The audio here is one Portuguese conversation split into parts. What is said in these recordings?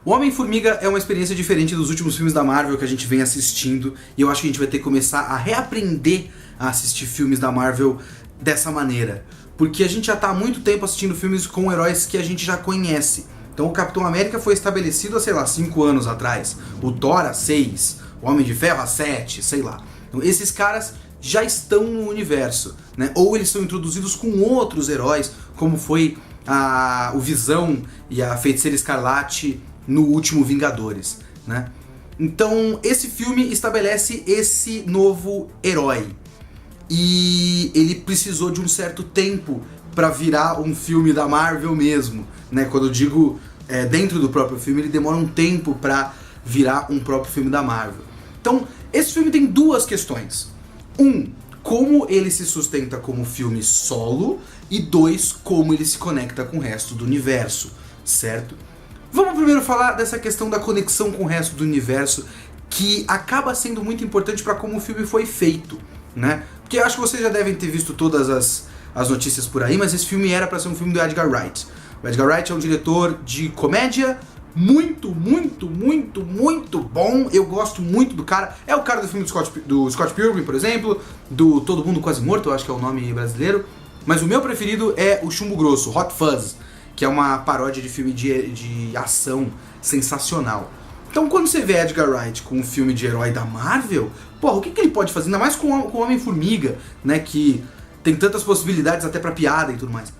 O Homem-Formiga é uma experiência diferente dos últimos filmes da Marvel que a gente vem assistindo, e eu acho que a gente vai ter que começar a reaprender a assistir filmes da Marvel dessa maneira. Porque a gente já tá há muito tempo assistindo filmes com heróis que a gente já conhece. Então o Capitão América foi estabelecido há, sei lá, 5 anos atrás. O Thor há 6, o Homem de Ferro há 7, sei lá. Então esses caras já estão no universo, né? Ou eles são introduzidos com outros heróis, como foi o Visão e a Feiticeira Escarlate no último Vingadores, né? Então esse filme estabelece esse novo herói. E ele precisou de um certo tempo para virar um filme da Marvel mesmo, né? Quando eu digo dentro do próprio filme, ele demora um tempo para virar um próprio filme da Marvel. Então, esse filme tem duas questões. Como ele se sustenta como filme solo, e 2, como ele se conecta com o resto do universo, certo? Vamos primeiro falar dessa questão da conexão com o resto do universo, que acaba sendo muito importante para como o filme foi feito, né? Porque eu acho que vocês já devem ter visto todas as notícias por aí, mas esse filme era para ser um filme do Edgar Wright. O Edgar Wright é um diretor de comédia muito bom. Eu gosto muito do cara. É o cara do filme do Scott Pilgrim, por exemplo, do Todo Mundo Quase Morto, eu acho que é o nome brasileiro. Mas o meu preferido é o Chumbo Grosso, Hot Fuzz, que é uma paródia de filme de ação sensacional. Então quando você vê Edgar Wright com um filme de herói da Marvel, porra, o que ele pode fazer? Ainda mais com o Homem-Formiga, né, que tem tantas possibilidades até pra piada e tudo mais.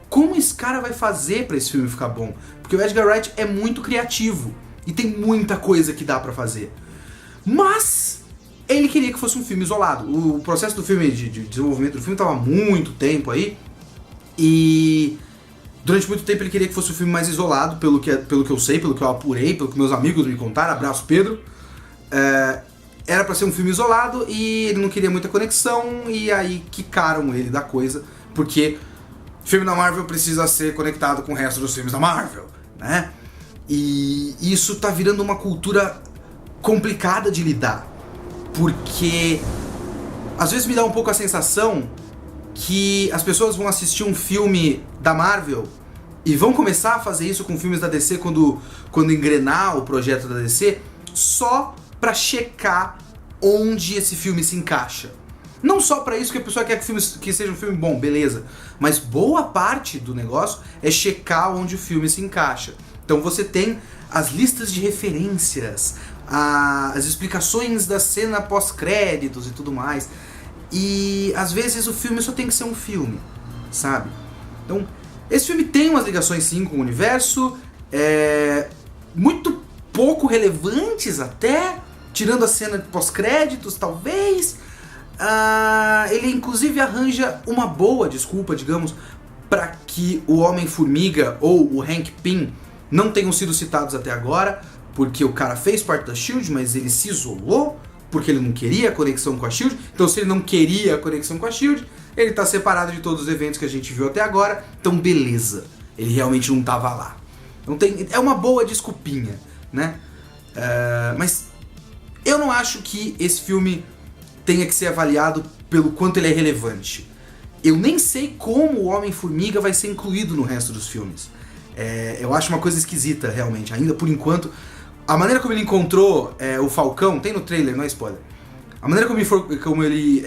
Como esse cara vai fazer pra esse filme ficar bom? Porque o Edgar Wright é muito criativo e tem muita coisa que dá pra fazer. Mas ele queria que fosse um filme isolado. O processo do filme, de desenvolvimento do filme, tava há muito tempo aí. E durante muito tempo ele queria que fosse um filme mais isolado, pelo que eu sei, pelo que eu apurei, pelo que meus amigos me contaram. Abraço, Pedro. Era pra ser um filme isolado e ele não queria muita conexão, e aí quicaram ele da coisa, porque o filme da Marvel precisa ser conectado com o resto dos filmes da Marvel, né? E isso tá virando uma cultura complicada de lidar, porque às vezes me dá um pouco a sensação que as pessoas vão assistir um filme da Marvel e vão começar a fazer isso com filmes da DC quando engrenar o projeto da DC, só pra checar onde esse filme se encaixa. Não só pra isso que a pessoa quer que seja um filme bom, beleza. Mas boa parte do negócio é checar onde o filme se encaixa. Então você tem as listas de referências, as explicações da cena pós-créditos e tudo mais. E às vezes o filme só tem que ser um filme, sabe? Então, esse filme tem umas ligações sim com o universo, muito pouco relevantes até, tirando a cena de pós-créditos, talvez. Ele inclusive arranja uma boa desculpa, digamos, para que o Homem-Formiga ou o Hank Pym não tenham sido citados até agora, porque o cara fez parte da SHIELD, mas ele se isolou, porque ele não queria a conexão com a SHIELD. Então se ele não queria a conexão com a SHIELD, ele tá separado de todos os eventos que a gente viu até agora, então beleza, ele realmente não tava lá. Então é uma boa desculpinha, né? Mas eu não acho que esse filme tenha que ser avaliado pelo quanto ele é relevante. Eu nem sei como o Homem-Formiga vai ser incluído no resto dos filmes. Eu acho uma coisa esquisita, realmente. Ainda por enquanto, a maneira como ele encontrou o Falcão, tem no trailer, não é spoiler. A maneira como ele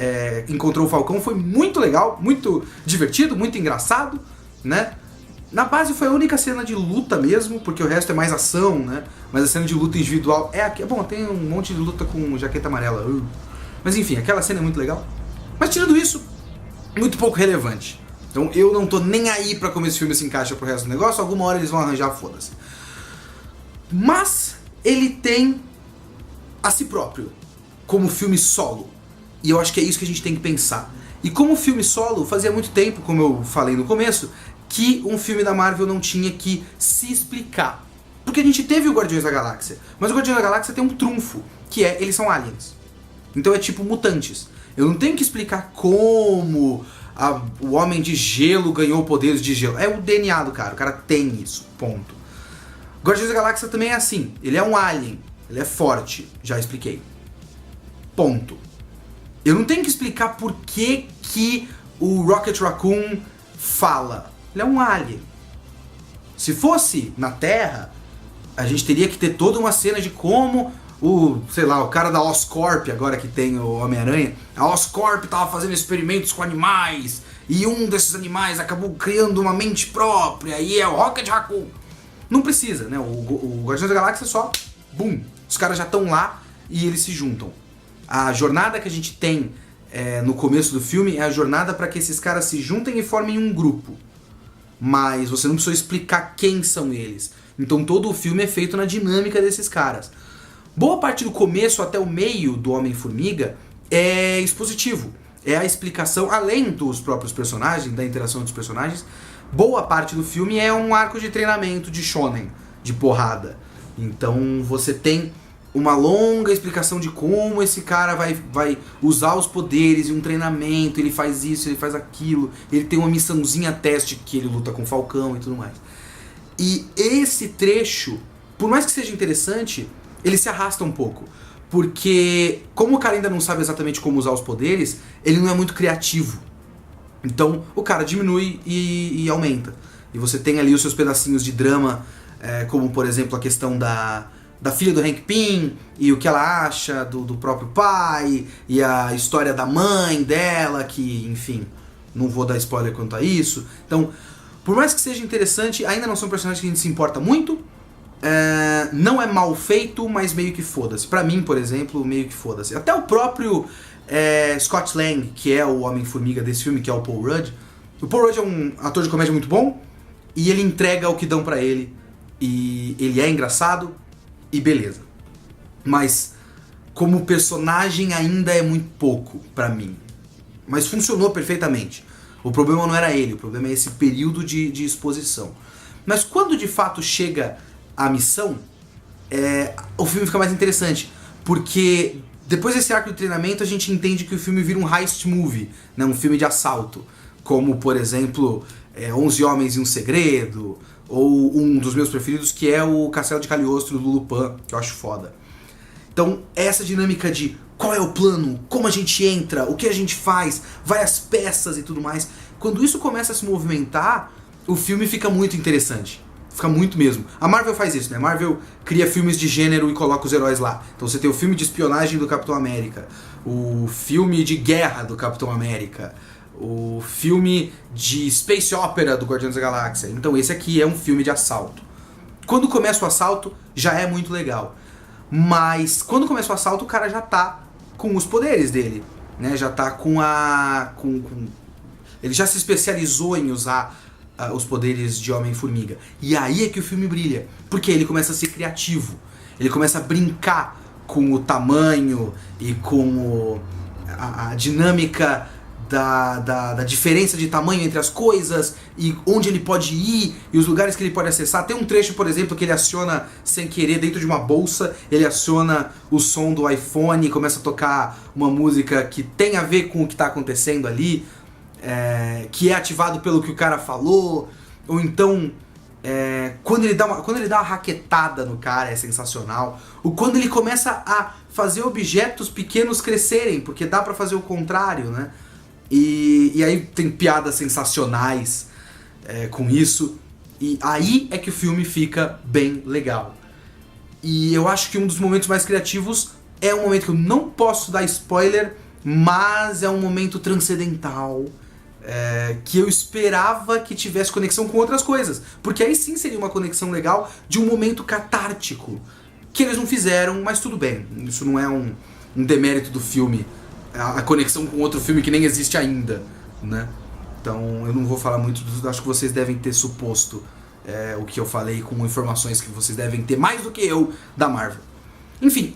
encontrou o Falcão foi muito legal, muito divertido, muito engraçado, né? Na base foi a única cena de luta mesmo, porque o resto é mais ação, né? Mas a cena de luta individual é aqui. Bom, tem um monte de luta com jaqueta amarela. Mas enfim, aquela cena é muito legal. Mas tirando isso, muito pouco relevante. Então eu não tô nem aí pra como esse filme se encaixa pro resto do negócio. Alguma hora eles vão arranjar, foda-se. Mas ele tem a si próprio como filme solo. E eu acho que é isso que a gente tem que pensar. E como filme solo, fazia muito tempo, como eu falei no começo, que um filme da Marvel não tinha que se explicar. Porque a gente teve o Guardiões da Galáxia. Mas o Guardiões da Galáxia tem um trunfo, que é, eles são aliens. Então é tipo mutantes. Eu não tenho que explicar como o Homem de Gelo ganhou poderes de gelo. É o DNA do cara, o cara tem isso, ponto. Guardiões da Galáxia também é assim, ele é um alien, ele é forte, já expliquei. Ponto. Eu não tenho que explicar por que o Rocket Raccoon fala. Ele é um alien. Se fosse na Terra, a gente teria que ter toda uma cena de como o cara da Oscorp, agora que tem o Homem-Aranha, a Oscorp tava fazendo experimentos com animais, e um desses animais acabou criando uma mente própria, e é o Rocket Raccoon. Não precisa, né? O Guardiões da Galáxia só, bum, os caras já estão lá e eles se juntam. A jornada que a gente tem no começo do filme é a jornada para que esses caras se juntem e formem um grupo. Mas você não precisa explicar quem são eles. Então todo o filme é feito na dinâmica desses caras. Boa parte do começo até o meio do Homem-Formiga é expositivo. É a explicação, além dos próprios personagens, da interação dos personagens, boa parte do filme é um arco de treinamento de shonen, de porrada. Então você tem uma longa explicação de como esse cara vai usar os poderes e um treinamento, ele faz isso, ele faz aquilo, ele tem uma missãozinha teste que ele luta com o Falcão e tudo mais. E esse trecho, por mais que seja interessante, ele se arrasta um pouco. Porque, como o cara ainda não sabe exatamente como usar os poderes, ele não é muito criativo. Então, o cara diminui e aumenta. E você tem ali os seus pedacinhos de drama, como, por exemplo, a questão da filha do Hank Pym, e o que ela acha do próprio pai, e a história da mãe dela, que, enfim, não vou dar spoiler quanto a isso. Então, por mais que seja interessante, ainda não são personagens que a gente se importa muito. Não é mal feito, mas meio que foda-se. Pra mim, por exemplo, meio que foda-se. Até o próprio Scott Lang, que é o Homem-Formiga desse filme, que é o Paul Rudd. O Paul Rudd é um ator de comédia muito bom, e ele entrega o que dão pra ele. E ele é engraçado, e beleza. Mas, como personagem, ainda é muito pouco pra mim. Mas funcionou perfeitamente. O problema não era ele, o problema é esse período de exposição. Mas quando de fato chega a missão, o filme fica mais interessante, porque depois desse arco de treinamento a gente entende que o filme vira um heist movie, né, um filme de assalto, como por exemplo 11 Homens e um Segredo, ou um dos meus preferidos que é o Castelo de Cagliostro do Lupin, que eu acho foda. Então essa dinâmica de qual é o plano, como a gente entra, o que a gente faz, várias peças e tudo mais, quando isso começa a se movimentar, o filme fica muito interessante. Fica muito mesmo. A Marvel faz isso, né? A Marvel cria filmes de gênero e coloca os heróis lá. Então você tem o filme de espionagem do Capitão América, o filme de guerra do Capitão América, o filme de space opera do Guardiões da Galáxia. Então esse aqui é um filme de assalto. Quando começa o assalto, já é muito legal. Mas quando começa o assalto, o cara já tá com os poderes dele, né? Já tá ele já se especializou em usar os poderes de Homem-Formiga. E aí é que o filme brilha, porque ele começa a ser criativo, ele começa a brincar com o tamanho e com a dinâmica da diferença de tamanho entre as coisas, e onde ele pode ir, e os lugares que ele pode acessar. Tem um trecho, por exemplo, que ele aciona sem querer dentro de uma bolsa, ele aciona o som do iPhone e começa a tocar uma música que tem a ver com o que está acontecendo ali, que é ativado pelo que o cara falou. Ou então quando ele dá uma raquetada no cara, é sensacional. Ou quando ele começa a fazer objetos pequenos crescerem, porque dá pra fazer o contrário, né? E aí tem piadas sensacionais com isso. E aí é que o filme fica bem legal. E eu acho que um dos momentos mais criativos é um momento que eu não posso dar spoiler, mas é um momento transcendental, que eu esperava que tivesse conexão com outras coisas, porque aí sim seria uma conexão legal de um momento catártico, que eles não fizeram, mas tudo bem, isso não é um demérito do filme, a conexão com outro filme que nem existe ainda, né? Então eu não vou falar muito, acho que vocês devem ter suposto o que eu falei com informações que vocês devem ter mais do que eu da Marvel. Enfim,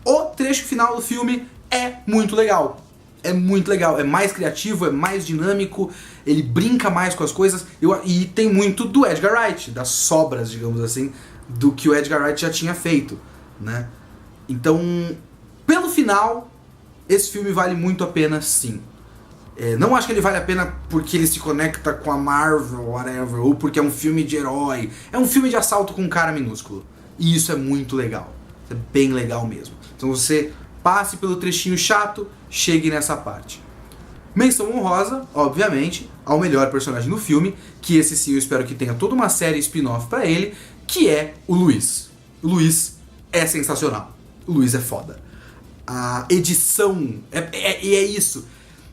o trecho final do filme é muito legal. É muito legal, é mais criativo, é mais dinâmico, ele brinca mais com as coisas, e tem muito do Edgar Wright, das sobras, digamos assim, do que o Edgar Wright já tinha feito, né? Então, pelo final, esse filme vale muito a pena, sim. Não acho que ele vale a pena porque ele se conecta com a Marvel, whatever, ou porque é um filme de herói. É um filme de assalto com um cara minúsculo. E isso é muito legal. É bem legal mesmo. Então você passe pelo trechinho chato, chegue nessa parte. Menção honrosa, obviamente, ao melhor personagem do filme, que esse sim eu espero que tenha toda uma série spin-off pra ele, que é o Luiz. O Luiz é sensacional. O Luiz é foda. A edição, e é isso.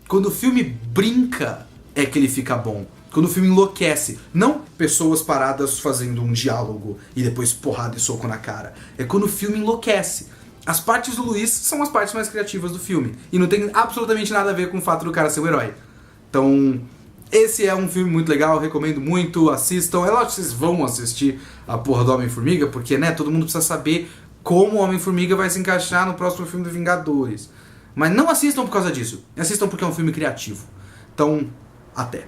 Quando o filme brinca, é que ele fica bom. Quando o filme enlouquece. Não pessoas paradas fazendo um diálogo e depois porrada e soco na cara. É quando o filme enlouquece. As partes do Luiz são as partes mais criativas do filme. E não tem absolutamente nada a ver com o fato do cara ser o herói. Então, esse é um filme muito legal, recomendo muito, assistam. É lógico que vocês vão assistir a porra do Homem-Formiga, porque, né, todo mundo precisa saber como o Homem-Formiga vai se encaixar no próximo filme do Vingadores. Mas não assistam por causa disso. Assistam porque é um filme criativo. Então, até.